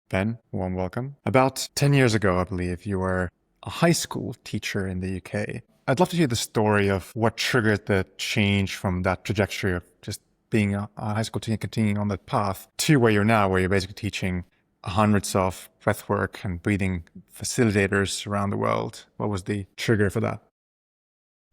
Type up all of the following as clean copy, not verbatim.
Ben, warm welcome. About 10 years ago, I believe, you were a high school teacher in the UK. I'd love to hear the story of what triggered the change from that trajectory of just being a high school teacher, continuing on that path, to where you're now, where you're basically teaching hundreds of breathwork and breathing facilitators around the world. What was the trigger for that?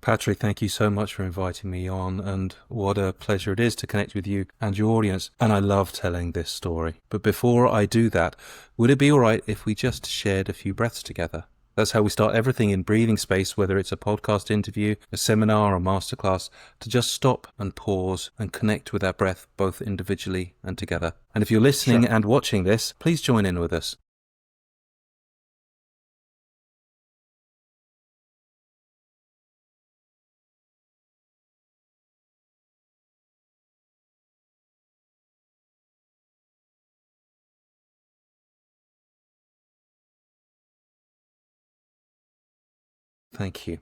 Patrick, thank you so much for inviting me on, and what a pleasure it is to connect with you and your audience. And I love telling this story. But before I do that, would it be all right if we just shared a few breaths together? That's how we start everything in breathing space, whether it's a podcast interview, a seminar, or masterclass, to just stop and pause and connect with our breath, both individually and together. And if you're listening and watching this, please join in with us. Thank you.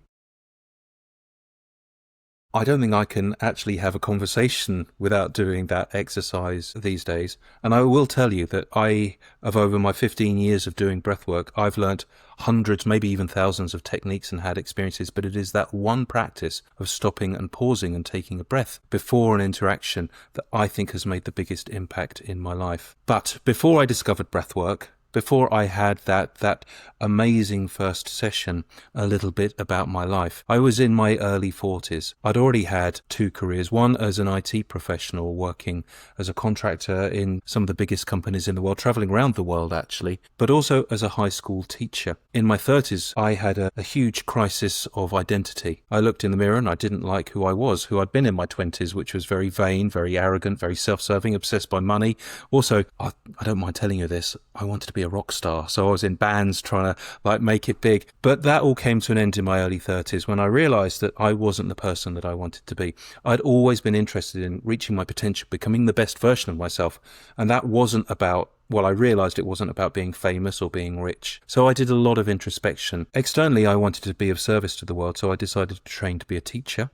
I don't think I can actually have a conversation without doing that exercise these days. And I will tell you that over my 15 years of doing breathwork, I've learnt hundreds, maybe even thousands of techniques and had experiences, but it is that one practice of stopping and pausing and taking a breath before an interaction that I think has made the biggest impact in my life. But before I discovered breathwork, before I had that amazing first session, a little bit about my life. I was in my early 40s. I'd already had two careers, one as an IT professional working as a contractor in some of the biggest companies in the world, traveling around the world actually, but also as a high school teacher. In my 30s, I had a huge crisis of identity. I looked in the mirror and I didn't like who I was, who I'd been in my 20s, which was very vain, very arrogant, very self-serving, obsessed by money. Also, I don't mind telling you this, I wanted to be a rock star, so I was in bands trying to make it big. But that all came to an end in my early 30s when I realized that I wasn't the person that I wanted to be. I'd always been interested in reaching my potential, becoming the best version of myself, and that wasn't about, well, I realized it wasn't about being famous or being rich. So I did a lot of introspection. Externally, I wanted to be of service to the world, so I decided to train to be a teacher.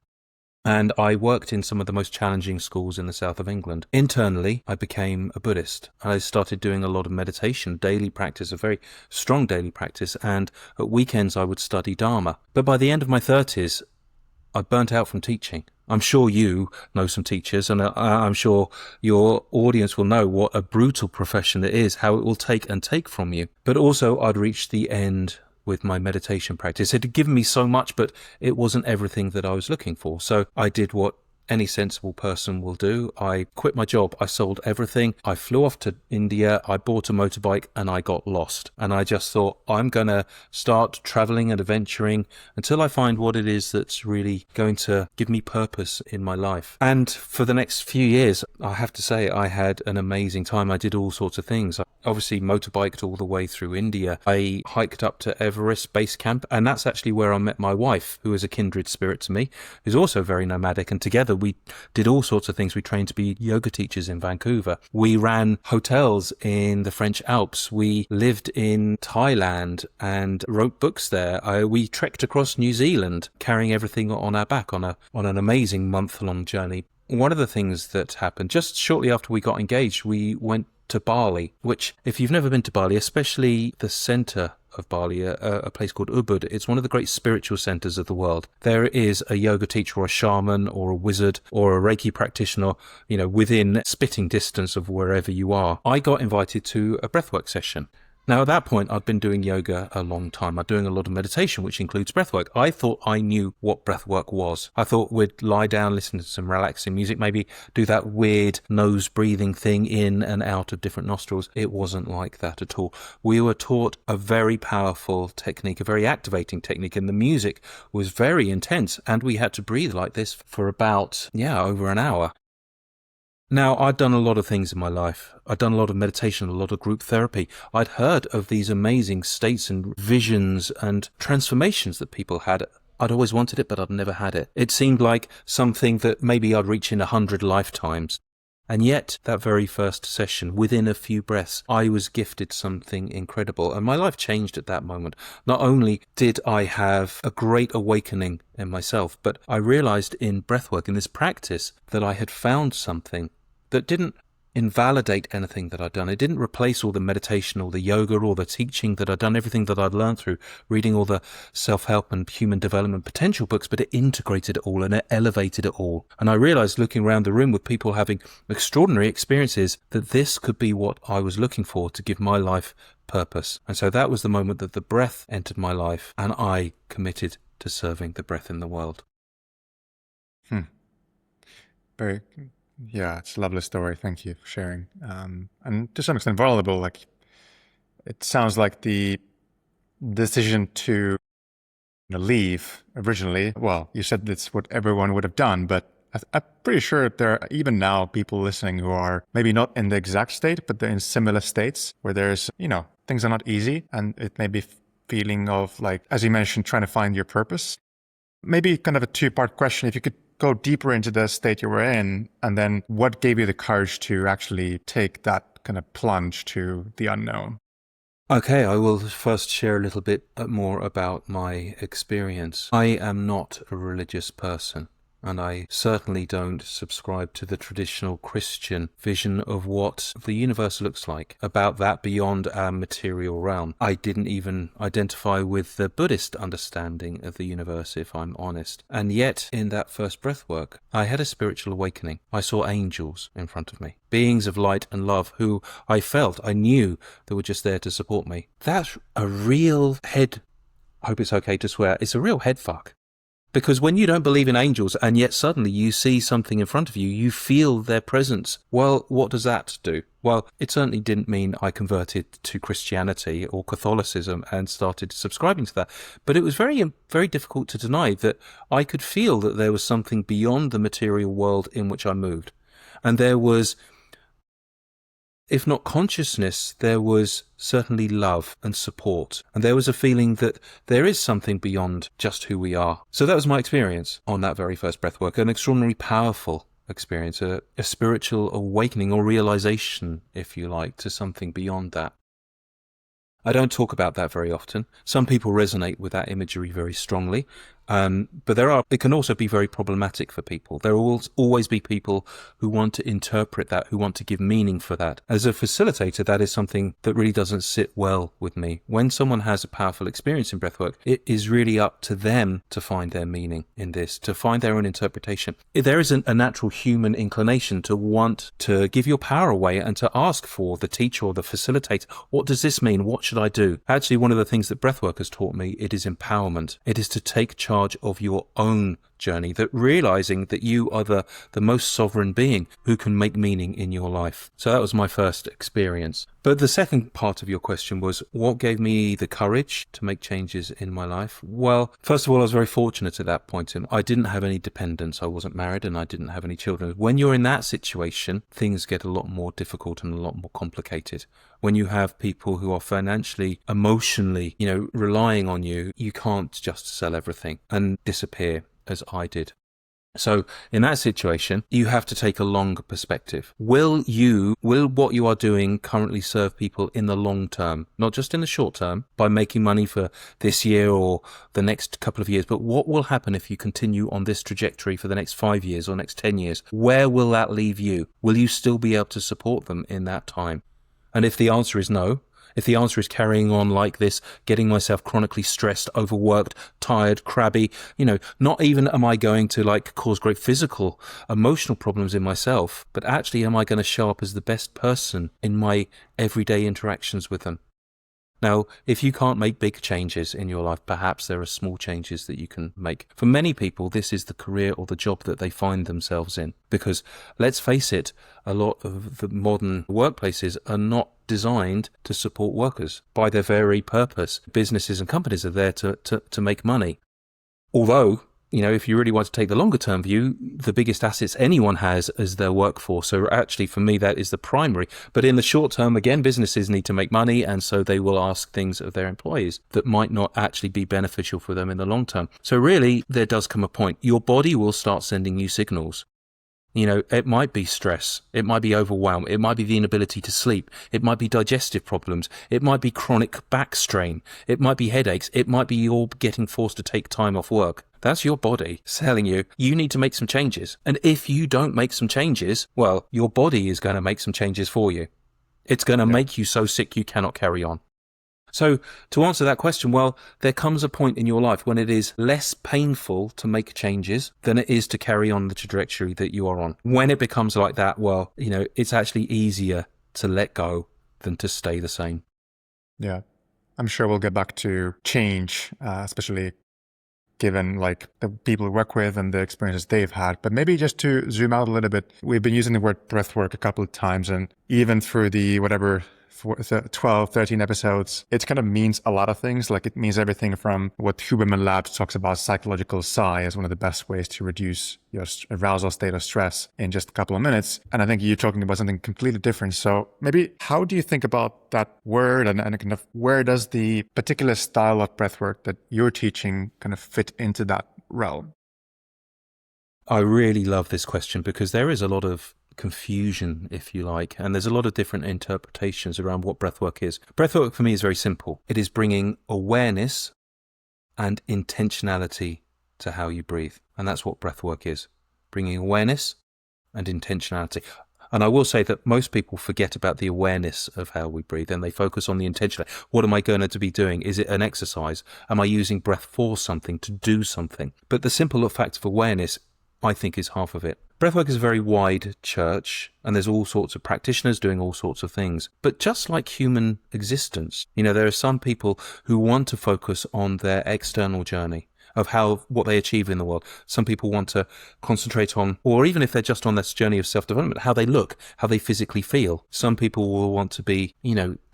And I worked in some of the most challenging schools in the south of England. Internally, I became a Buddhist. I started doing a lot of meditation, daily practice, a very strong daily practice, and at weekends I would study Dharma. But by the end of my 30s, I burnt out from teaching. I'm sure you know some teachers, and I'm sure your audience will know what a brutal profession it is, how it will take from you. But also, I'd reached the end with my meditation practice. It had given me so much, but it wasn't everything that I was looking for. So I did what any sensible person will do. I quit my job. I sold everything. I flew off to India. I bought a motorbike and I got lost. And I just thought, I'm going to start traveling and adventuring until I find what it is that's really going to give me purpose in my life. And for the next few years, I have to say, I had an amazing time. I did all sorts of things. I obviously motorbiked all the way through India. I hiked up to Everest Base Camp, and that's actually where I met my wife, who is a kindred spirit to me, who's also very nomadic, and together we did all sorts of things. We trained to be yoga teachers in Vancouver. We ran hotels in the French Alps. We lived in Thailand and wrote books there. We trekked across New Zealand, carrying everything on our back on an amazing month-long journey. One of the things that happened just shortly after we got engaged, we went to Bali, which, if you've never been to Bali, especially the center of Bali, a place called Ubud, it's one of the great spiritual centers of the world. There is a yoga teacher or a shaman or a wizard or a Reiki practitioner, within spitting distance of wherever you are. I got invited to a breathwork session. Now, at that point, I'd been doing yoga a long time. I'm doing a lot of meditation, which includes breathwork. I thought I knew what breathwork was. I thought we'd lie down, listen to some relaxing music, maybe do that weird nose breathing thing in and out of different nostrils. It wasn't like that at all. We were taught a very powerful technique, a very activating technique, and the music was very intense, and we had to breathe like this for about, over an hour. Now, I'd done a lot of things in my life. I'd done a lot of meditation, a lot of group therapy. I'd heard of these amazing states and visions and transformations that people had. I'd always wanted it, but I'd never had it. It seemed like something that maybe I'd reach in 100 lifetimes. And yet, that very first session, within a few breaths, I was gifted something incredible. And my life changed at that moment. Not only did I have a great awakening in myself, but I realized in breathwork, in this practice, that I had found something that didn't invalidate anything that I'd done. It didn't replace all the meditation or the yoga or the teaching that I'd done, everything that I'd learned through reading all the self-help and human development potential books, but it integrated it all and it elevated it all. And I realized, looking around the room with people having extraordinary experiences, that this could be what I was looking for to give my life purpose. And so that was the moment that the breath entered my life and I committed to serving the breath in the world. Very, yeah, it's a lovely story. Thank you for sharing. And to some extent vulnerable. Like, it sounds like the decision to leave originally, well, you said that's what everyone would have done, but I'm pretty sure there are even now people listening who are maybe not in the exact state, but they're in similar states where there's, things are not easy, and it may be feeling of, like, as you mentioned, trying to find your purpose. Maybe kind of a two-part question. If you could go deeper into the state you were in, and then what gave you the courage to actually take that kind of plunge to the unknown? Okay, I will first share a little bit more about my experience. I am not a religious person, and I certainly don't subscribe to the traditional Christian vision of what the universe looks like, about that beyond our material realm. I didn't even identify with the Buddhist understanding of the universe, if I'm honest. And yet, in that first breathwork, I had a spiritual awakening. I saw angels in front of me, beings of light and love who I knew that were just there to support me. That's a real head, I hope it's okay to swear, it's a real head fuck. Because when you don't believe in angels and yet suddenly you see something in front of you, you feel their presence. Well, what does that do? Well, it certainly didn't mean I converted to Christianity or Catholicism and started subscribing to that. But it was very, very difficult to deny that I could feel that there was something beyond the material world in which I moved. And there was, if not consciousness, there was certainly love and support. And there was a feeling that there is something beyond just who we are. So that was my experience on that very first breathwork, an extraordinarily powerful experience, a spiritual awakening or realization, if you like, to something beyond that. I don't talk about that very often. Some people resonate with that imagery very strongly. But it can also be very problematic for people. There will always be people who want to interpret that, who want to give meaning for that. As a facilitator, that is something that really doesn't sit well with me. When someone has a powerful experience in breathwork, it is really up to them to find their meaning in this, to find their own interpretation. There is a natural human inclination to want to give your power away and to ask for the teacher or the facilitator, what does this mean? What should I do? Actually, one of the things that breathwork has taught me, it is empowerment. It is to take charge of your own journey, that realizing that you are the most sovereign being who can make meaning in your life. So that was my first experience. But the second part of your question was, what gave me the courage to make changes in my life? Well, first of all, I was very fortunate at that point. I didn't have any dependents. I wasn't married and I didn't have any children. When you're in that situation, things get a lot more difficult and a lot more complicated. When you have people who are financially, emotionally, relying on you, you can't just sell everything and disappear as I did. So in that situation, you have to take a longer perspective. Will what you are doing currently serve people in the long term, not just in the short term by making money for this year or the next couple of years, but what will happen if you continue on this trajectory for the next 5 years or next 10 years? Where will that leave you? Will you still be able to support them in that time? And if the answer is no, if the answer is carrying on like this, getting myself chronically stressed, overworked, tired, crabby, not even am I going to cause great physical, emotional problems in myself, but actually am I going to show up as the best person in my everyday interactions with them? Now, if you can't make big changes in your life, perhaps there are small changes that you can make. For many people, this is the career or the job that they find themselves in. Because, let's face it, a lot of the modern workplaces are not designed to support workers by their very purpose. Businesses and companies are there to make money. Although, if you really want to take the longer term view, the biggest assets anyone has is their workforce. So actually, for me, that is the primary. But in the short term, again, businesses need to make money. And so they will ask things of their employees that might not actually be beneficial for them in the long term. So really, there does come a point. Your body will start sending you signals. It might be stress. It might be overwhelm. It might be the inability to sleep. It might be digestive problems. It might be chronic back strain. It might be headaches. It might be you're getting forced to take time off work. That's your body telling you need to make some changes. And if you don't make some changes, well, your body is going to make some changes for you. It's going to make you so sick you cannot carry on. So to answer that question, well, there comes a point in your life when it is less painful to make changes than it is to carry on the trajectory that you are on. When it becomes like that, well, it's actually easier to let go than to stay the same. Yeah, I'm sure we'll get back to change, especially given like the people we work with and the experiences they've had. But maybe just to zoom out a little bit, we've been using the word breathwork a couple of times, and even through the 12, 13 episodes, it kind of means a lot of things. Like it means everything from what Huberman Labs talks about psychological sigh as one of the best ways to reduce your arousal state of stress in just a couple of minutes. And I think you're talking about something completely different. So maybe how do you think about that word and kind of where does the particular style of breathwork that you're teaching kind of fit into that realm? I really love this question because there is a lot of confusion, if you like, and there's a lot of different interpretations around what breathwork is. Breathwork for me is very simple. It is bringing awareness and intentionality to how you breathe, and that's what breathwork is, bringing awareness and intentionality. And I will say that most people forget about the awareness of how we breathe and they focus on the intention. What am I going to be doing? Is it an exercise? Am I using breath for something, to do something? But the simple fact of awareness, I think, is half of it. Breathwork is a very wide church, and there's all sorts of practitioners doing all sorts of things. But just like human existence, there are some people who want to focus on their external journey of what they achieve in the world. Some people want to concentrate on, or even if they're just on this journey of self-development, how they look, how they physically feel. Some people will want to be,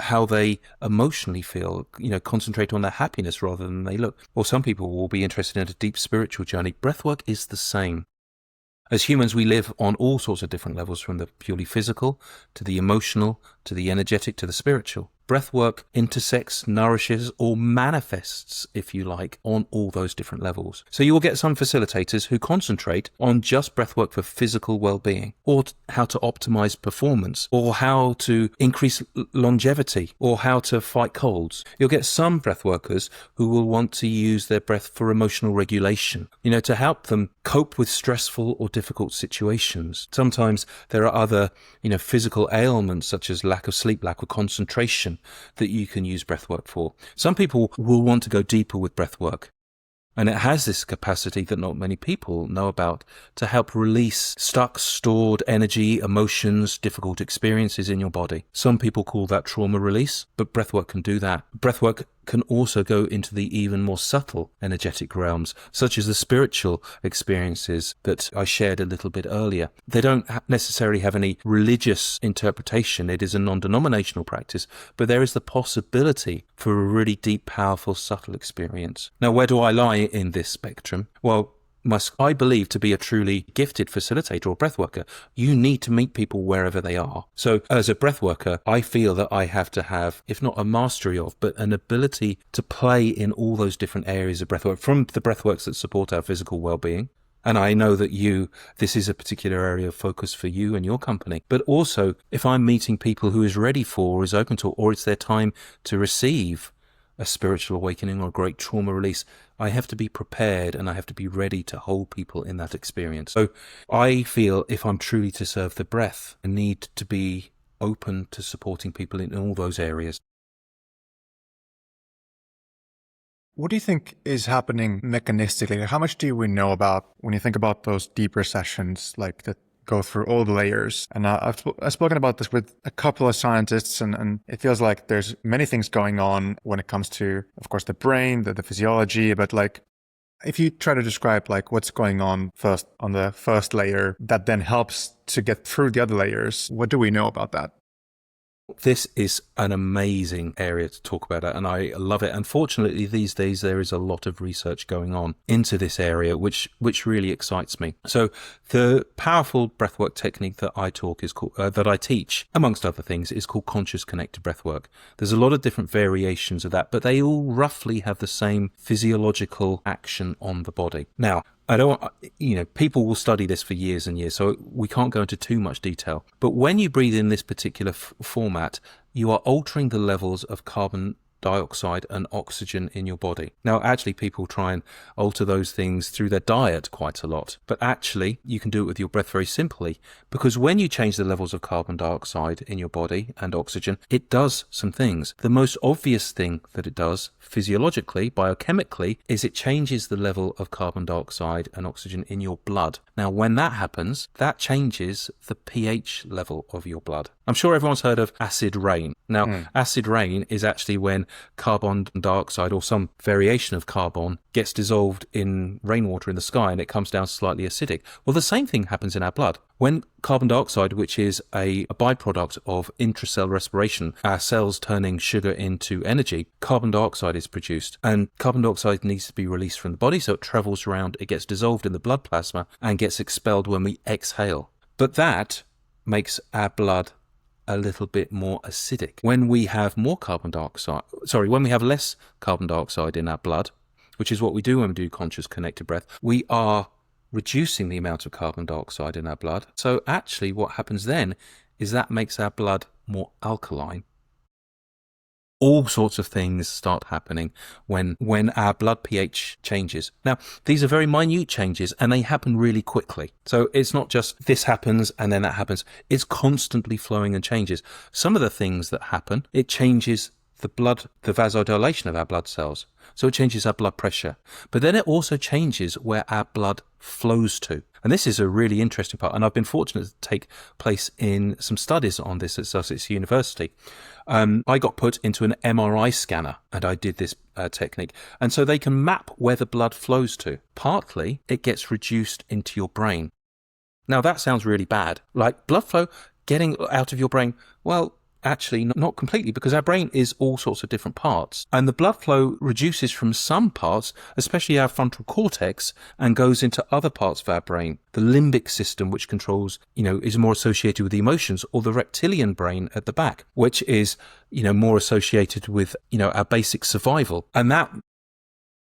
how they emotionally feel, concentrate on their happiness rather than they look. Or some people will be interested in a deep spiritual journey. Breathwork is the same. As humans, we live on all sorts of different levels, from the purely physical to the emotional to the energetic to the spiritual. Breathwork intersects, nourishes, or manifests, if you like, on all those different levels. So you will get some facilitators who concentrate on just breathwork for physical well-being, or how to optimize performance, or how to increase longevity, or how to fight colds. You'll get some breathworkers who will want to use their breath for emotional regulation, to help them cope with stressful or difficult situations. Sometimes there are other, physical ailments such as lack of sleep, lack of concentration, that you can use breathwork for. Some people will want to go deeper with breathwork, and it has this capacity that not many people know about to help release stuck, stored energy, emotions, difficult experiences in your body. Some people call that trauma release, but breathwork can do that. Breathwork can also go into the even more subtle energetic realms, such as the spiritual experiences that I shared a little bit earlier. They don't necessarily have any religious interpretation. It is a non-denominational practice, but there is the possibility for a really deep, powerful, subtle experience. Now, where do I lie in this spectrum? Well, I believe to be a truly gifted facilitator or breathworker, you need to meet people wherever they are. So as a breathworker, I feel that I have to have, if not a mastery of, but an ability to play in all those different areas of breathwork, from the breathworks that support our physical well-being. And I know that this is a particular area of focus for you and your company. But also, if I'm meeting people who is ready for, or is open to, or it's their time to receive a spiritual awakening or a great trauma release, I have to be prepared and I have to be ready to hold people in that experience. So I feel if I'm truly to serve the breath, I need to be open to supporting people in all those areas. What do you think is happening mechanistically? How much do we know about when you think about those deeper sessions, like that go through all the layers? And I've spoken about this with a couple of scientists, and it feels like there's many things going on when it comes to, of course, the brain, the physiology, but like if you try to describe like what's going on first on the first layer that then helps to get through the other layers, what do we know about that? This is an amazing area to talk about, and I love it. Unfortunately, these days there is a lot of research going on into this area, which really excites me. So the powerful breathwork technique that I teach, amongst other things, is called conscious connected breathwork. There's a lot of different variations of that, but they all roughly have the same physiological action on the body. Now, I don't, people will study this for years and years, so we can't go into too much detail. But when you breathe in this particular format, you are altering the levels of carbon dioxide and oxygen in your body. Now, actually, people try and alter those things through their diet quite a lot, but actually, you can do it with your breath very simply, because when you change the levels of carbon dioxide in your body and oxygen, it does some things. The most obvious thing that it does physiologically, biochemically, is it changes the level of carbon dioxide and oxygen in your blood. Now, when that happens, that changes the pH level of your blood. I'm sure everyone's heard of acid rain. Now, acid rain is actually when carbon dioxide or some variation of carbon gets dissolved in rainwater in the sky and it comes down slightly acidic. Well, the same thing happens in our blood. When carbon dioxide, which is a byproduct of intracellular respiration, our cells turning sugar into energy, carbon dioxide is produced. And carbon dioxide needs to be released from the body, so it travels around, it gets dissolved in the blood plasma and gets expelled when we exhale. But that makes our blood a little bit more acidic. When we have when we have less carbon dioxide in our blood, which is what we do when we do conscious connected breath, we are reducing the amount of carbon dioxide in our blood. So actually what happens then is that makes our blood more alkaline. All sorts of things start happening when our blood pH changes. Now, these are very minute changes and they happen really quickly. So it's not just this happens and then that happens. It's constantly flowing and changes. Some of the things that happen, it changes the vasodilation of our blood cells. So it changes our blood pressure. But then it also changes where our blood flows to. And this is a really interesting part. And I've been fortunate to take place in some studies on this at Sussex University. I got put into an MRI scanner and I did this technique. And so they can map where the blood flows to. Partly, it gets reduced into your brain. Now, that sounds really bad. Like blood flow getting out of your brain. Well, actually, not completely, because our brain is all sorts of different parts. And the blood flow reduces from some parts, especially our frontal cortex, and goes into other parts of our brain. The limbic system, which controls, is more associated with the emotions, or the reptilian brain at the back, which is, more associated with, our basic survival. And that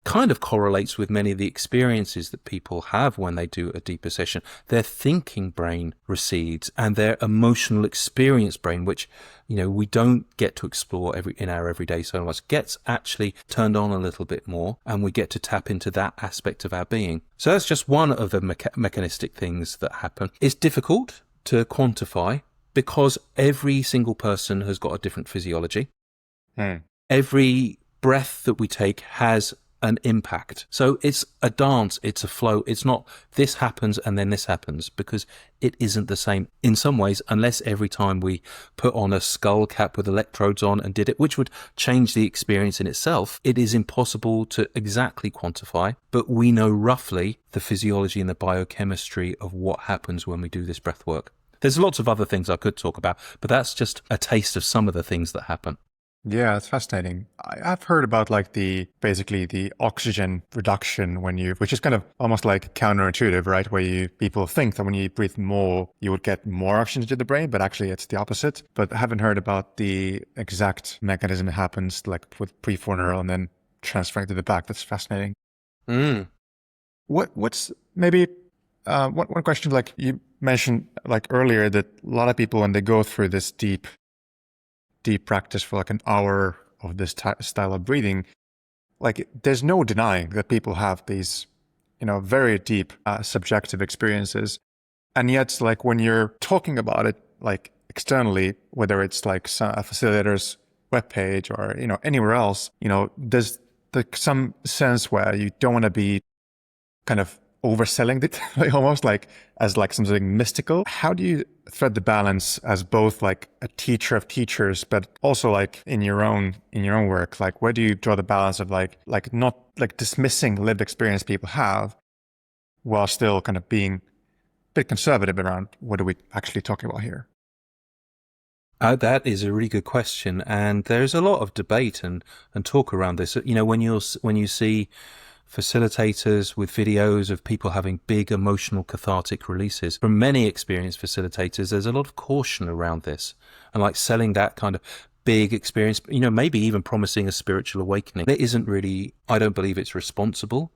kind of correlates with many of the experiences that people have when they do a deeper session. Their thinking brain recedes and their emotional experience brain, which, we don't get to explore in our everyday so much, gets actually turned on a little bit more, and we get to tap into that aspect of our being. So that's just one of the mechanistic things that happen. It's difficult to quantify because every single person has got a different physiology. Every breath that we take has an impact. So it's a dance, it's a flow. It's not this happens and then this happens, because it isn't the same in some ways, unless every time we put on a skull cap with electrodes on and did it, which would change the experience in itself. It is impossible to exactly quantify, but we know roughly the physiology and the biochemistry of what happens when we do this breath work. There's lots of other things I could talk about, but that's just a taste of some of the things that happen. Yeah, it's fascinating. I've heard about basically the oxygen reduction which is kind of almost like counterintuitive, right? Where people think that when you breathe more, you would get more oxygen into the brain, but actually it's the opposite. But I haven't heard about the exact mechanism that happens like with prefrontal and then transferring to the back. That's fascinating. What's maybe one question, like you mentioned earlier, that a lot of people when they go through this deep practice for an hour of this style of breathing, there's no denying that people have these, very deep subjective experiences. And yet, when you're talking about it, externally, whether it's a facilitator's webpage or, anywhere else, there's some sense where you don't want to be kind of overselling it, almost as something mystical. How do you thread the balance as both a teacher of teachers, but also in your own work? Where do you draw the balance of not dismissing lived experience people have, while still kind of being a bit conservative around what are we actually talking about here? That is a really good question, and there's a lot of debate and talk around this. When you see facilitators with videos of people having big emotional cathartic releases, from many experienced facilitators, there's a lot of caution around this, and selling that kind of big experience, maybe even promising a spiritual awakening. It isn't really, I don't believe it's responsible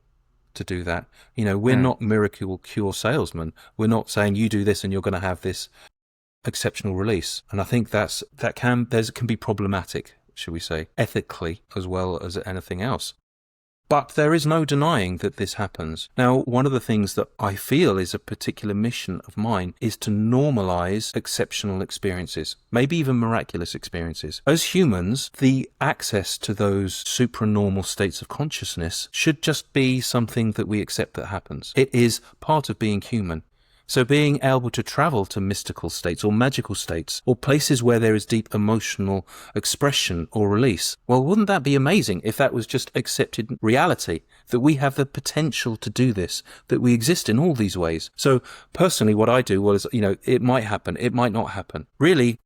to do that. We're not miracle cure salesmen. We're not saying you do this and you're going to have this exceptional release. And I think that can be problematic, shall we say, ethically as well as anything else. But there is no denying that this happens. Now, one of the things that I feel is a particular mission of mine is to normalize exceptional experiences, maybe even miraculous experiences. As humans, the access to those supranormal states of consciousness should just be something that we accept that happens. It is part of being human. So being able to travel to mystical states or magical states or places where there is deep emotional expression or release, well, wouldn't that be amazing if that was just accepted reality, that we have the potential to do this, that we exist in all these ways? So personally, what I do is, it might happen, it might not happen. Really,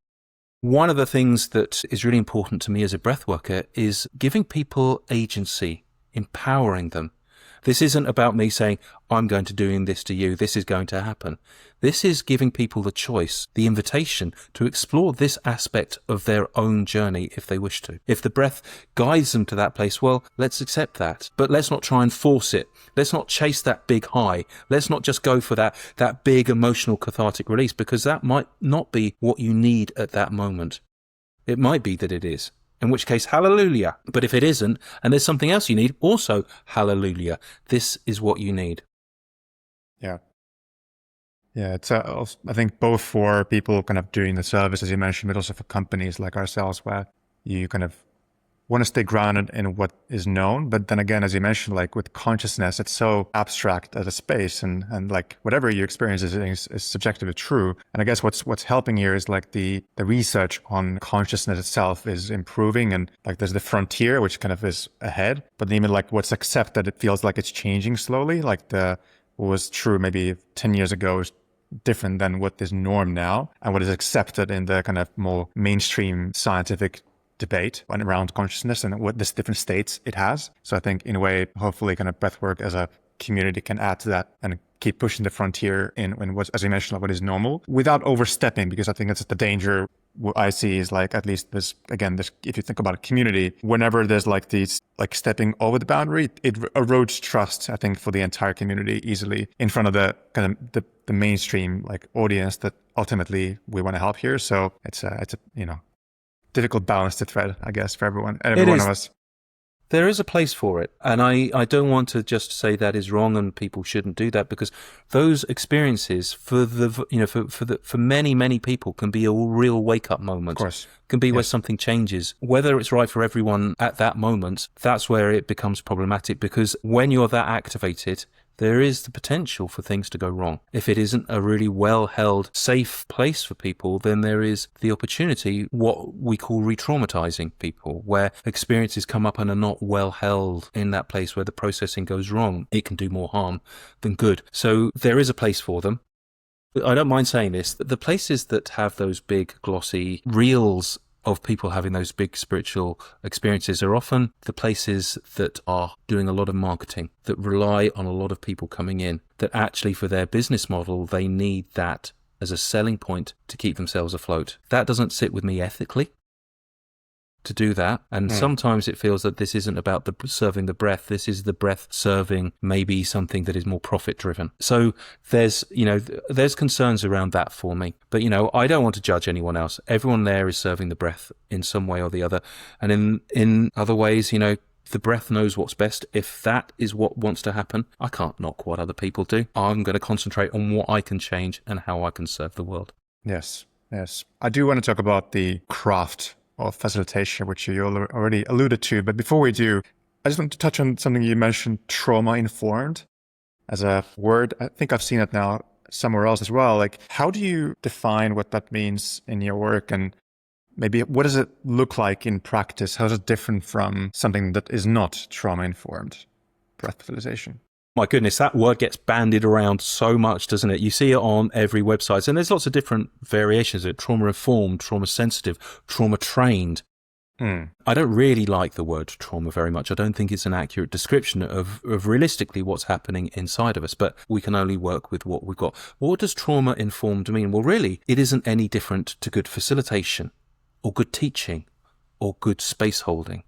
one of the things that is really important to me as a breathworker is giving people agency, empowering them. This isn't about me saying, I'm going to doing this to you, this is going to happen. This is giving people the choice, the invitation to explore this aspect of their own journey if they wish to. If the breath guides them to that place, well, let's accept that. But let's not try and force it. Let's not chase that big high. Let's not just go for that big emotional cathartic release, because that might not be what you need at that moment. It might be that it is. In which case, hallelujah. But if it isn't, and there's something else you need, also hallelujah. This is what you need. Yeah. Yeah, it's I think both for people kind of doing the service, as you mentioned, but also for companies like ourselves, where you kind of want to stay grounded in what is known. But then again, as you mentioned, like with consciousness, it's so abstract as a space, and like whatever you experience is subjectively true. And I guess what's helping here is like the research on consciousness itself is improving, and like there's the frontier, which kind of is ahead, but even like what's accepted, it feels like it's changing slowly. Like what was true maybe 10 years ago is different than what is norm now, and what is accepted in the kind of more mainstream scientific debate around consciousness and what this different states it has. So I think in a way, hopefully kind of breathwork as a community can add to that and keep pushing the frontier in what, as you mentioned, what is normal without overstepping, because I think that's the danger. What I see is like, at least this, if you think about a community, whenever there's like these, like stepping over the boundary, it erodes trust, I think, for the entire community easily in front of the kind of the mainstream like audience that ultimately we want to help here. So it's a difficult balance to thread, I guess, for everyone and every one of us. There is a place for it. And I don't want to just say that is wrong and people shouldn't do that, because those experiences for many, many people can be a real wake up moment. Of course. Can be where something changes. Whether it's right for everyone at that moment, that's where it becomes problematic, because when you're that activated, there is the potential for things to go wrong. If it isn't a really well-held, safe place for people, then there is the opportunity, what we call re-traumatizing people, where experiences come up and are not well held in that place where the processing goes wrong. It can do more harm than good. So there is a place for them. I don't mind saying this, that the places that have those big glossy reels of people having those big spiritual experiences are often the places that are doing a lot of marketing, that rely on a lot of people coming in, that actually for their business model, they need that as a selling point to keep themselves afloat. That doesn't sit with me ethically to do that. And sometimes it feels that this isn't about serving the breath. This is the breath serving maybe something that is more profit driven. So there's concerns around that for me. But, I don't want to judge anyone else. Everyone there is serving the breath in some way or the other. And in other ways, the breath knows what's best. If that is what wants to happen, I can't knock what other people do. I'm going to concentrate on what I can change and how I can serve the world. Yes. I do want to talk about the craft of facilitation, which you already alluded to. But before we do, I just want to touch on something you mentioned, trauma-informed, as a word. I think I've seen it now somewhere else as well. Like, how do you define what that means in your work? And maybe what does it look like in practice? How is it different from something that is not trauma-informed breath facilitation? My goodness, that word gets bandied around so much, doesn't it? You see it on every website, and there's lots of different variations of it. Trauma-informed, trauma-sensitive, trauma-trained. I don't really like the word trauma very much. I don't think it's an accurate description of realistically what's happening inside of us, but we can only work with what we've got. What does trauma-informed mean? Well, really, it isn't any different to good facilitation or good teaching or good space holding.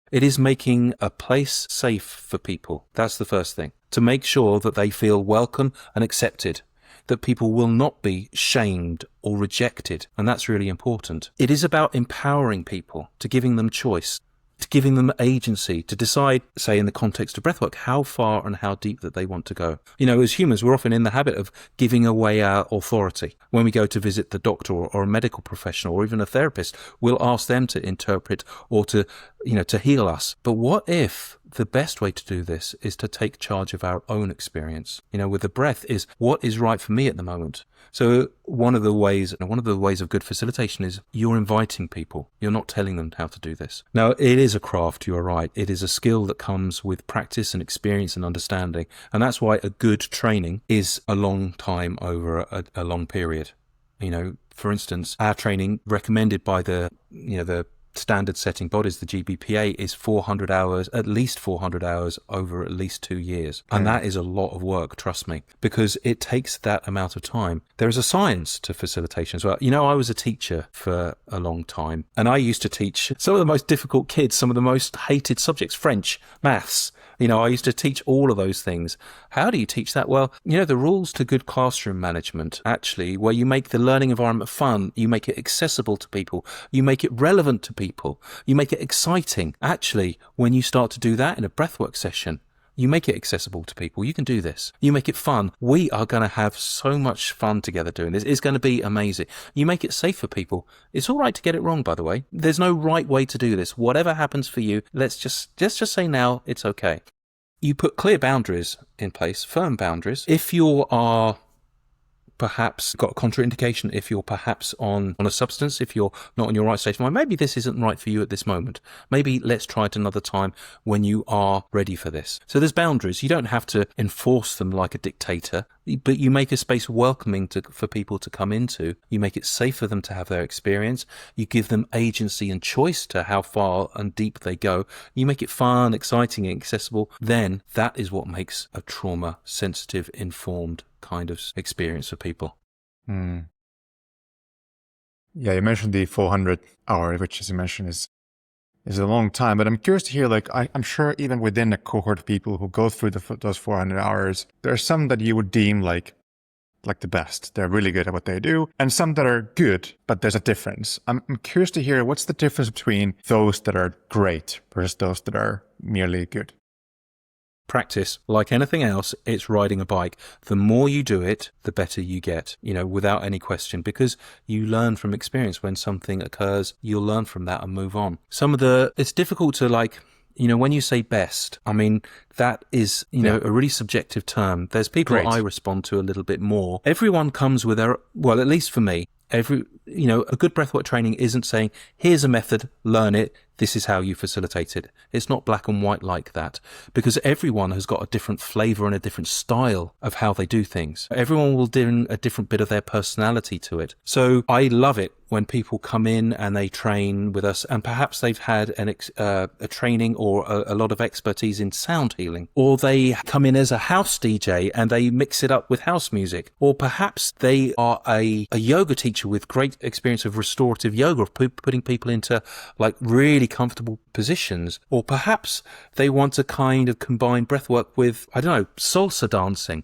It is making a place safe for people. That's the first thing. to make sure that they feel welcome and accepted, that people will not be shamed or rejected. And that's really important. It is about empowering people, to giving them choice, to giving them agency to decide, say in the context of breathwork, how far and how deep that they want to go. You know, as humans, we're often in the habit of giving away our authority. When we go to visit the doctor or a medical professional or even a therapist, we'll ask them to interpret or to heal us. But what if the best way to do this is to take charge of our own experience? With the breath is what is right for me at the moment. So one of the ways of good facilitation is you're inviting people. You're not telling them how to do this. Now, it is a craft, you are right. It is a skill that comes with practice and experience and understanding. And that's why a good training is a long time over a long period. For instance, our training recommended by the standard setting bodies, the GBPA, is 400 hours, at least 400 hours over at least 2 years. And that is a lot of work, trust me, because it takes that amount of time. There is a science to facilitation as well. I was a teacher for a long time, and I used to teach some of the most difficult kids, some of the most hated subjects, French, maths. I used to teach all of those things. How do you teach that? Well, the rules to good classroom management, actually, where you make the learning environment fun, you make it accessible to people, you make it relevant to people, you make it exciting. Actually, when you start to do that in a breathwork session, you make it accessible to people. You can do this. You make it fun. We are going to have so much fun together doing this. It's going to be amazing. You make it safe for people. It's all right to get it wrong, by the way. There's no right way to do this. Whatever happens for you, let's just say now it's okay. You put clear boundaries in place, firm boundaries. If you are perhaps got a contraindication, if you're perhaps on a substance, if you're not in your right state of mind, maybe this isn't right for you at this moment. Maybe let's try it another time when you are ready for this. So there's boundaries. You don't have to enforce them like a dictator, but you make a space welcoming for people to come into. You make it safe for them to have their experience. You give them agency and choice to how far and deep they go. You make it fun, exciting, and accessible. Then that is what makes a trauma-sensitive, informed kind of experience for people. Yeah, you mentioned the 400 hour, which, as you mentioned, is a long time. But I'm curious to hear, I'm sure even within a cohort of people who go through those 400 hours, there are some that you would deem like the best. They're really good at what they do, and some that are good, but there's a difference. I'm curious to hear, what's the difference between those that are great versus those that are merely good? Practice, like anything else, it's riding a bike. The more you do it, the better you get, without any question, because you learn from experience. When something occurs, you'll learn from that and move on. It's difficult to when you say best, I mean, that is, a really subjective term. There's people I respond to a little bit more. Everyone comes with at least for me, a good breathwork training isn't saying, here's a method, learn it, this is how you facilitate it. It's not black and white like that, because everyone has got a different flavor and a different style of how they do things. Everyone will bring a different bit of their personality to it. So I love it when people come in and they train with us, and perhaps they've had a training or a lot of expertise in sound healing, or they come in as a house DJ and they mix it up with house music, or perhaps they are a yoga teacher with great experience of restorative yoga, of putting people into really comfortable positions, or perhaps they want to kind of combine breathwork with, salsa dancing.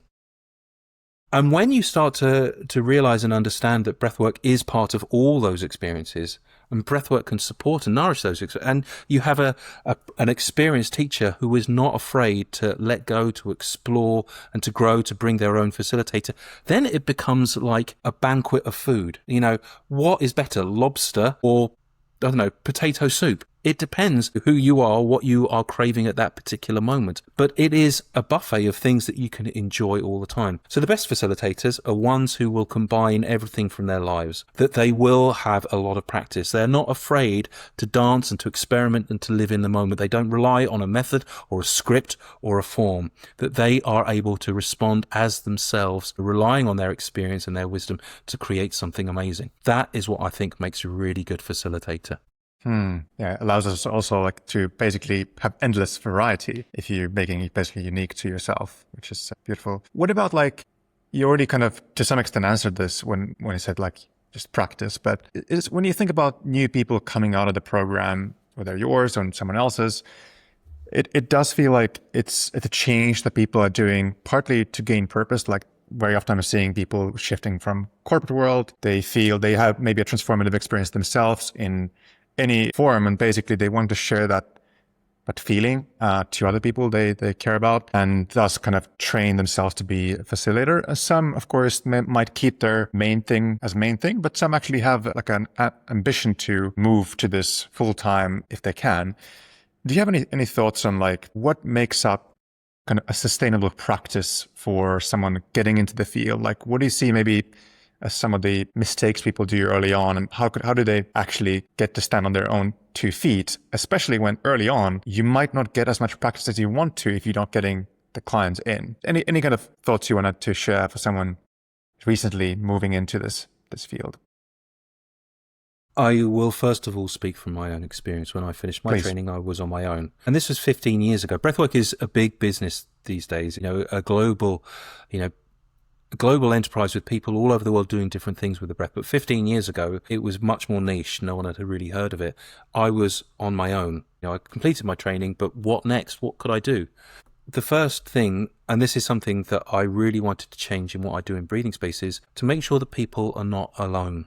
And when you start to realize and understand that breathwork is part of all those experiences, and breathwork can support and nourish those experiences, and you have an experienced teacher who is not afraid to let go, to explore and to grow, to bring their own facilitator, then it becomes like a banquet of food. What is better, lobster or potato soup? It depends who you are, what you are craving at that particular moment. But it is a buffet of things that you can enjoy all the time. So the best facilitators are ones who will combine everything from their lives, that they will have a lot of practice. They're not afraid to dance and to experiment and to live in the moment. They don't rely on a method or a script or a form, that they are able to respond as themselves, relying on their experience and their wisdom to create something amazing. That is what I think makes a really good facilitator. Yeah, it allows us also to basically have endless variety if you're making it basically unique to yourself, which is beautiful. What about you already kind of to some extent answered this when you said just practice, but when you think about new people coming out of the program, whether yours or someone else's, It does feel like it's a change that people are doing partly to gain purpose. Like very often I'm seeing people shifting from corporate world. They feel they have maybe a transformative experience themselves in any form, and basically they want to share that feeling to other people they care about, and thus kind of train themselves to be a facilitator. Some, of course, might keep their main thing as main thing, but some actually have like an ambition to move to this full time if they can. Do you have any thoughts on like what makes up kind of a sustainable practice for someone getting into the field? Like, what do you see maybe as some of the mistakes people do early on, and how do they actually get to stand on their own 2 feet, especially when early on you might not get as much practice as you want to if you're not getting the clients in? Any kind of thoughts you wanted to share for someone recently moving into this field? I will first of all speak from my own experience. When I finished my Please. training, I was on my own. And this was 15 years ago. Breathwork is a big business these days, a global enterprise with people all over the world doing different things with the breath. But 15 years ago, it was much more niche. No one had really heard of it. I was on my own. I completed my training, but what next? What could I do? The first thing, and this is something that I really wanted to change in what I do in breathing spaces, to make sure that people are not alone.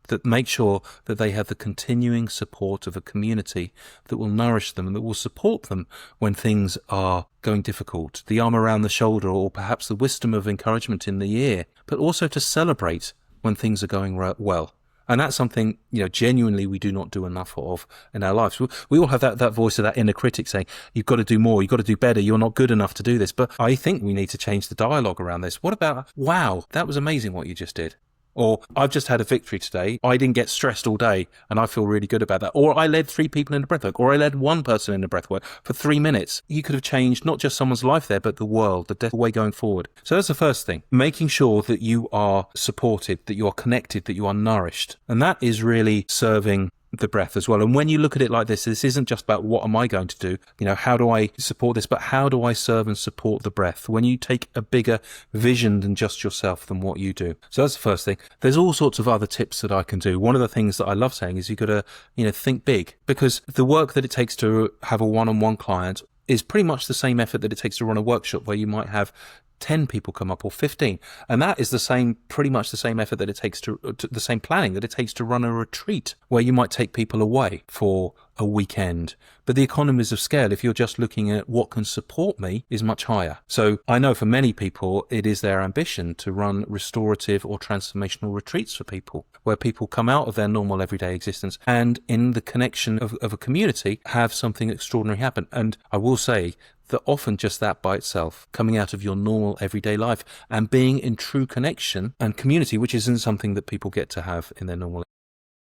That make sure that they have the continuing support of a community that will nourish them and that will support them when things are going difficult. The arm around the shoulder, or perhaps the wisdom of encouragement in the ear, but also to celebrate when things are going well. And that's something, genuinely we do not do enough of in our lives. We all have that voice of that inner critic saying, you've got to do more, you've got to do better, you're not good enough to do this. But I think we need to change the dialogue around this. What about, wow, that was amazing what you just did? Or, I've just had a victory today. I didn't get stressed all day and I feel really good about that. Or, I led 3 people in a breathwork. Or, I led 1 person in a breathwork for 3 minutes. You could have changed not just someone's life there, but the world, the way going forward. So that's the first thing. Making sure that you are supported, that you are connected, that you are nourished. And that is really serving the breath as well. And when you look at it like this isn't just about what am I going to do, how do I support this, but how do I serve and support the breath? When you take a bigger vision than just yourself than what you do. So that's the first thing. There's all sorts of other tips that I can do. One of the things that I love saying is you've got to, think big, because the work that it takes to have a one-on-one client is pretty much the same effort that it takes to run a workshop where you might have 10 people come up or 15. And that is pretty much the same effort that it takes to the same planning that it takes to run a retreat where you might take people away for a weekend. But the economies of scale, if you're just looking at what can support me, is much higher. So I know for many people, it is their ambition to run restorative or transformational retreats for people where people come out of their normal everyday existence and in the connection of a community have something extraordinary happen. And I will say that often just that by itself, coming out of your normal everyday life and being in true connection and community, which isn't something that people get to have in their normal,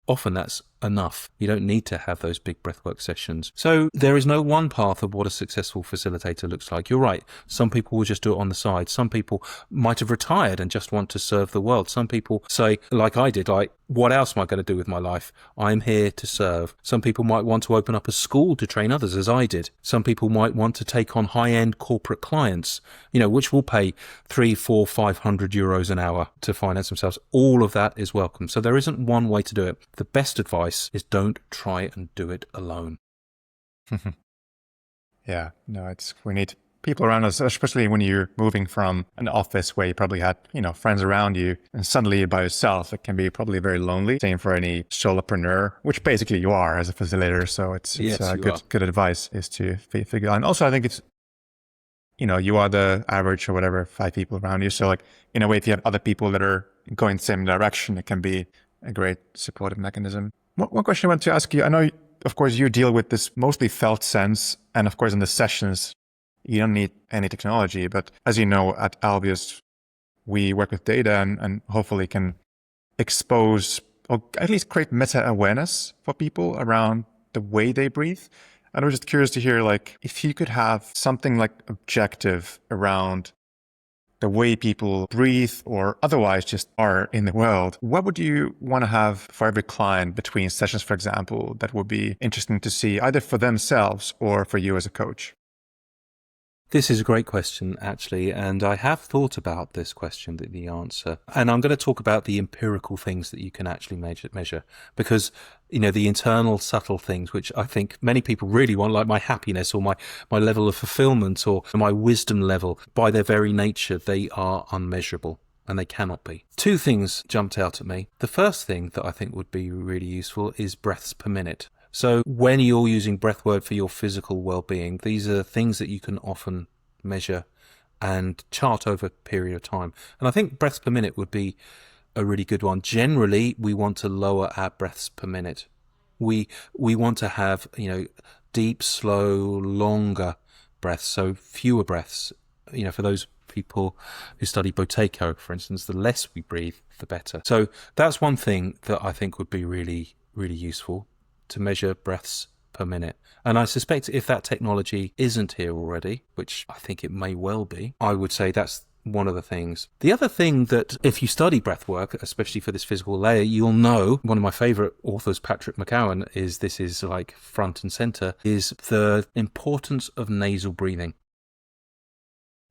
often that's enough. You don't need to have those big breathwork sessions. So there is no one path of what a successful facilitator looks like. You're right. Some people will just do it on the side. Some people might have retired and just want to serve the world. Some people say, like I did, what else am I going to do with my life? I'm here to serve. Some people might want to open up a school to train others, as I did. Some people might want to take on high-end corporate clients, which will pay 300, 400, 500 euros an hour to finance themselves. All of that is welcome. So there isn't one way to do it. The best advice is don't try and do it alone. Yeah, no, we need people around us, especially when you're moving from an office where you probably had, friends around you, and suddenly you're by yourself. It can be probably very lonely. Same for any solopreneur, which basically you are as a facilitator. So it's good advice is to figure out. And also, I think it's, you are the average or whatever, 5 people around you. So like, in a way, if you have other people that are going the same direction, it can be a great supportive mechanism. One question I want to ask you, I know, of course, you deal with this mostly felt sense. And of course, in the sessions, you don't need any technology. But as you know, at Alveos, we work with data and hopefully can expose or at least create meta-awareness for people around the way they breathe. And I was just curious to hear, like, if you could have something like objective around the way people breathe or otherwise just are in the world, what would you want to have for every client between sessions, for example, that would be interesting to see either for themselves or for you as a coach? This is a great question, actually, and I have thought about this question, the answer. And I'm going to talk about the empirical things that you can actually measure, because, the internal subtle things, which I think many people really want, like my happiness or my level of fulfillment or my wisdom level, by their very nature, they are unmeasurable. And they cannot be. Two things jumped out at me. The first thing that I think would be really useful is breaths per minute. So when you're using breathwork for your physical well-being, these are things that you can often measure and chart over a period of time. And I think breaths per minute would be a really good one. Generally, we want to lower our breaths per minute. We want to have, deep, slow, longer breaths, so fewer breaths. For those people who study Boteko, for instance, the less we breathe, the better. So that's one thing that I think would be really, really useful, to measure breaths per minute. And I suspect if that technology isn't here already, which I think it may well be, I would say that's one of the things. The other thing that if you study breathwork, especially for this physical layer, you'll know, one of my favorite authors, Patrick McGowan, this is like front and center, is the importance of nasal breathing.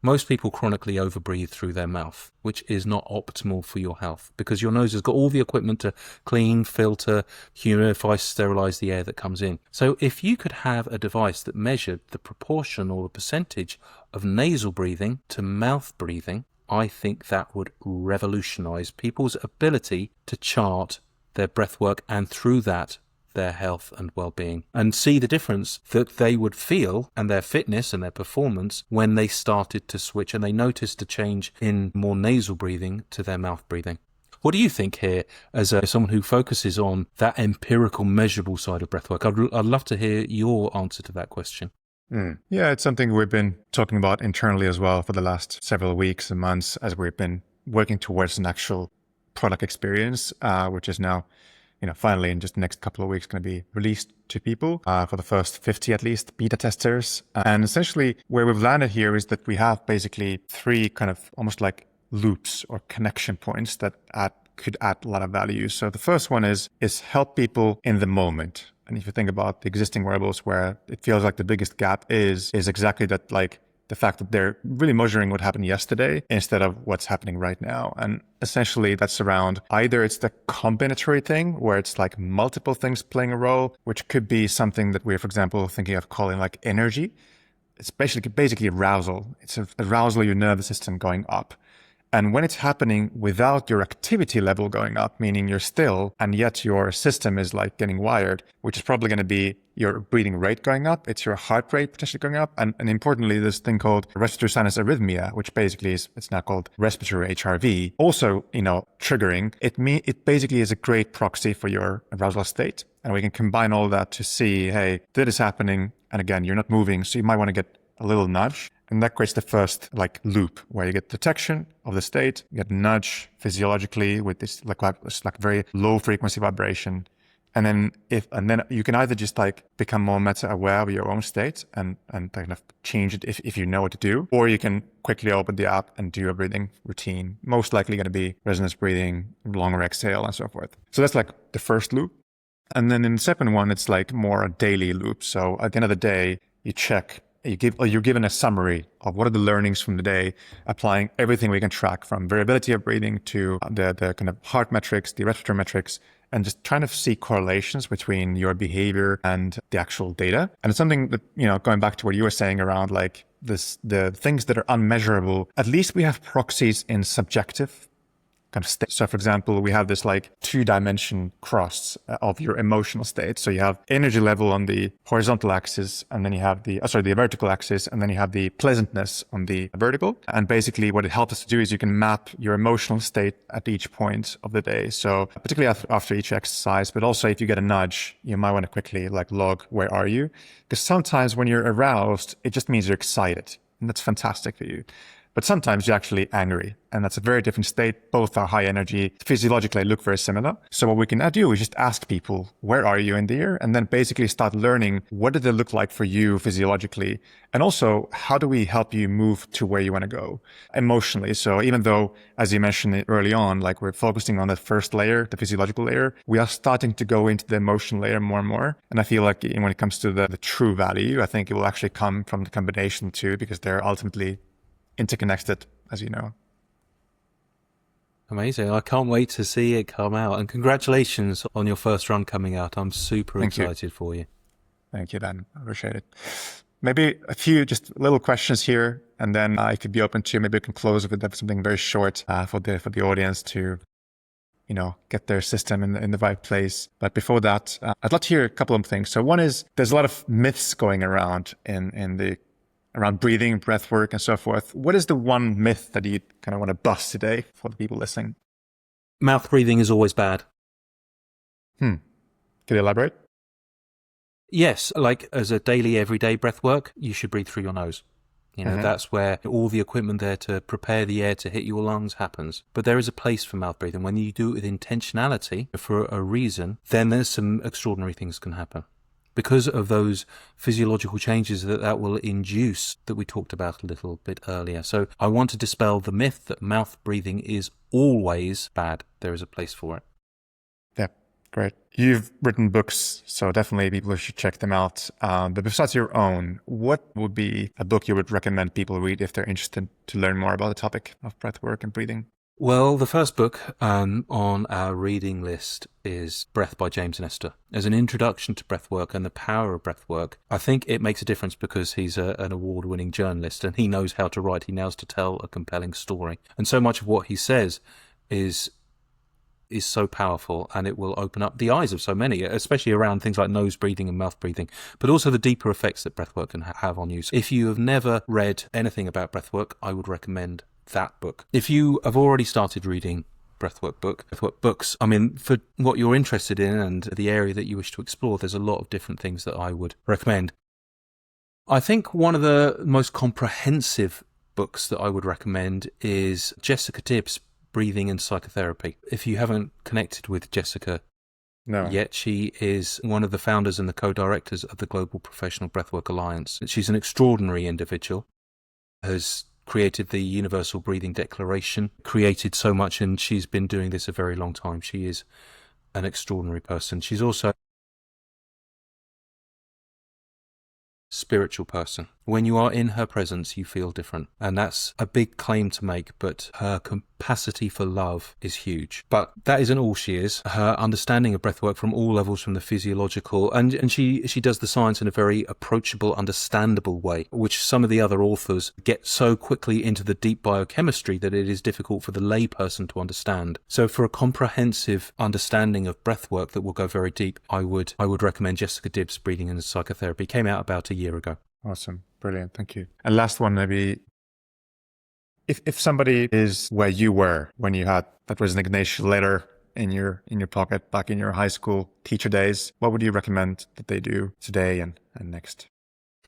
Most people chronically overbreathe through their mouth, which is not optimal for your health, because your nose has got all the equipment to clean, filter, humidify, sterilize the air that comes in. So if you could have a device that measured the proportion or the percentage of nasal breathing to mouth breathing, I think that would revolutionize people's ability to chart their breathwork and through that their health and well-being, and see the difference that they would feel and their fitness and their performance when they started to switch and they noticed a change in more nasal breathing to their mouth breathing. What do you think here as someone who focuses on that empirical measurable side of breathwork? I'd love to hear your answer to that question. Yeah, it's something we've been talking about internally as well for the last several weeks and months as we've been working towards an actual product experience, which is now finally in just the next couple of weeks going to be released to people for the first 50 at least beta testers. And essentially where we've landed here is that we have basically three kind of almost like loops or connection points that could add a lot of value. So the first one is help people in the moment. And if you think about the existing wearables where it feels like the biggest gap is exactly that, like the fact that they're really measuring what happened yesterday instead of what's happening right now. And essentially that's around either it's the combinatory thing where it's like multiple things playing a role, which could be something that we're, for example, thinking of calling like energy. It's basically arousal. It's arousal of your nervous system going up. And when it's happening without your activity level going up, meaning you're still, and yet your system is like getting wired, which is probably going to be your breathing rate going up. It's your heart rate potentially going up. And importantly, this thing called respiratory sinus arrhythmia, which basically it's now called respiratory HRV, also, triggering. It basically is a great proxy for your arousal state. And we can combine all that to see, hey, that is happening. And again, you're not moving. So you might want to get a little nudge. And that creates the first like loop where you get detection of the state, you get nudge physiologically with this like very low frequency vibration. And then you can either just like become more meta aware of your own state and kind of change it if you know what to do, or you can quickly open the app and do a breathing routine. Most likely going to be resonance breathing, longer exhale and so forth. So that's like the first loop. And then in the second one, it's like more a daily loop. So at the end of the day, you check. You're given a summary of what are the learnings from the day, applying everything we can track from variability of breathing to the kind of heart metrics, the respiratory metrics, and just trying to see correlations between your behavior and the actual data. And it's something that, going back to what you were saying around like the things that are unmeasurable, at least we have proxies in subjective kind of state. So for example, we have this like 2-dimension cross of your emotional state. So you have energy level on the horizontal axis, and then you have the vertical axis, and then you have the pleasantness on the vertical. And basically what it helps us to do is you can map your emotional state at each point of the day. So particularly after each exercise, but also if you get a nudge, you might want to quickly like log, where are you? Because sometimes when you're aroused, it just means you're excited, and that's fantastic for you. but sometimes you're actually angry. And that's a very different state. Both are high energy. Physiologically look very similar. So what we can do is just ask people, where are you in the year? And then basically start learning, what did it look like for you physiologically? And also, how do we help you move to where you want to go emotionally? So even though, as you mentioned early on, like we're focusing on the first layer, the physiological layer, we are starting to go into the emotional layer more and more. And I feel like when it comes to the true value, I think it will actually come from the combination too, because they're ultimately interconnected, as you know. Amazing. I can't wait to see it come out. And congratulations on your first run coming out. I'm super excited for you. Thank you, Dan. I appreciate it. Maybe a few just little questions here, and then I could be open to, maybe we can close with something very short for the audience to, get their system in the right place. But before that, I'd love to hear a couple of things. So one is, there's a lot of myths going around around breathing, breath work, and so forth. What is the one myth that you kind of want to bust today for the people listening? Mouth breathing is always bad. Can you elaborate? Yes, like as a daily, everyday breath work, you should breathe through your nose. That's where all the equipment there to prepare the air to hit your lungs happens. But there is a place for mouth breathing. When you do it with intentionality for a reason, then there's some extraordinary things can happen. Because of those physiological changes that will induce that we talked about a little bit earlier. So I want to dispel the myth that mouth breathing is always bad. There is a place for it. Yeah, great. You've written books, so definitely people should check them out. But besides your own, what would be a book you would recommend people read if they're interested to learn more about the topic of breath work and breathing? Well, the first book on our reading list is Breath by James Nestor. As an introduction to breathwork and the power of breathwork, I think it makes a difference because he's an award-winning journalist and he knows how to write. He knows to tell a compelling story. And so much of what he says is so powerful, and it will open up the eyes of so many, especially around things like nose breathing and mouth breathing, but also the deeper effects that breathwork can have on you. So if you have never read anything about breathwork, I would recommend that book. If you have already started reading breathwork books, I mean, for what you're interested in and the area that you wish to explore, there's a lot of different things that I would recommend. I think one of the most comprehensive books that I would recommend is Jessica Tibbs' Breathing and Psychotherapy. If you haven't connected with Jessica yet, she is one of the founders and the co-directors of the Global Professional Breathwork Alliance. She's an extraordinary individual, has created the Universal Breathing Declaration, created so much, and she's been doing this a very long time. She is an extraordinary person. She's also a spiritual person. When you are in her presence, you feel different. And that's a big claim to make, but her capacity for love is huge. But that isn't all she is. Her understanding of breathwork from all levels, from the physiological, and she does the science in a very approachable, understandable way, which some of the other authors get so quickly into the deep biochemistry that it is difficult for the layperson to understand. So for a comprehensive understanding of breathwork that will go very deep, I would recommend Jessica Tibbs' Breathing and Psychotherapy. It came out about a year ago. Awesome. Brilliant. Thank you. And last one, maybe, if somebody is where you were when you had that resignation letter in your pocket back in your high school teacher days, what would you recommend that they do today and next?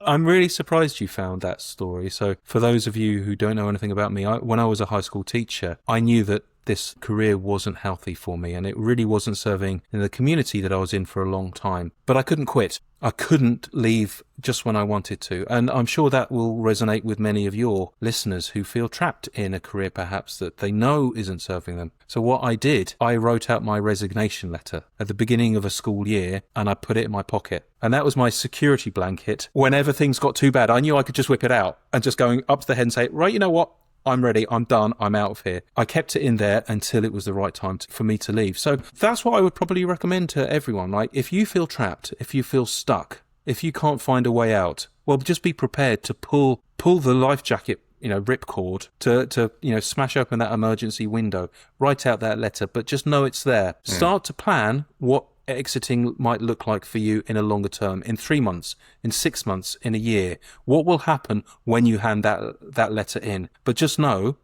I'm really surprised you found that story. So for those of you who don't know anything about me, when I was a high school teacher, I knew that this career wasn't healthy for me and it really wasn't serving in the community that I was in for a long time. But I couldn't quit. I couldn't leave just when I wanted to. And I'm sure that will resonate with many of your listeners who feel trapped in a career perhaps that they know isn't serving them. So what I did, I wrote out my resignation letter at the beginning of a school year and I put it in my pocket. And that was my security blanket. Whenever things got too bad, I knew I could just whip it out and just going up to the head and say, right, you know what? I'm ready, I'm done, I'm out of here. I kept it in there until it was the right time for me to leave. So that's what I would probably recommend to everyone. Like, if you feel trapped, if you feel stuck, if you can't find a way out, well, just be prepared to pull the life jacket, ripcord to smash open that emergency window, write out that letter, but just know it's there. Start to plan what exiting might look like for you in a longer term, in 3 months, in 6 months, in a year. What will happen when you hand that letter in? But just know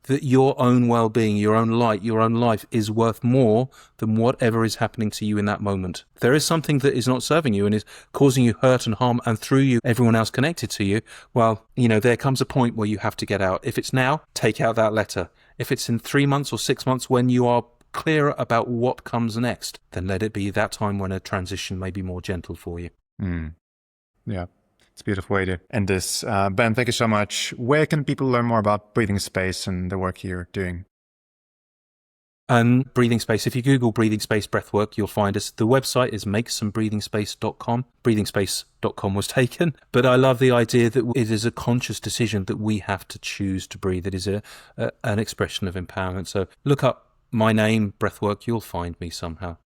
that your own well-being, your own light, your own life is worth more than whatever is happening to you in that moment. If there is something that is not serving you and is causing you hurt and harm, and through you, everyone else connected to you, well, there comes a point where you have to get out. If it's now, take out that letter. If it's in 3 months or 6 months when you are clearer about what comes next, then let it be that time when a transition may be more gentle for you. Yeah, it's a beautiful way to end this. Ben, thank you so much. Where can people learn more about Breathing Space and the work you're doing? Breathing Space. If you Google Breathing Space Breathwork, you'll find us. The website is makesomebreathingspace.com. Breathingspace.com was taken. But I love the idea that it is a conscious decision that we have to choose to breathe. It is an expression of empowerment. So look up my name, Breathwork. You'll find me somehow.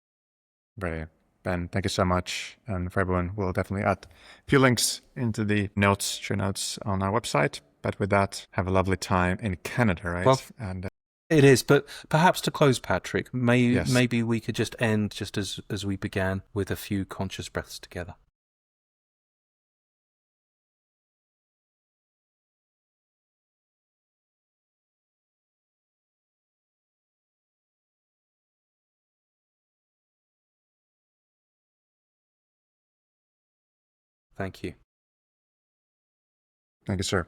Brilliant. Ben, thank you so much. And for everyone, we'll definitely add a few links into the show notes on our website. But with that, have a lovely time in Canada, right? Well, and it is, but perhaps to close, Patrick, Yes. maybe we could just end just as we began, with a few conscious breaths together. Thank you. Thank you, sir.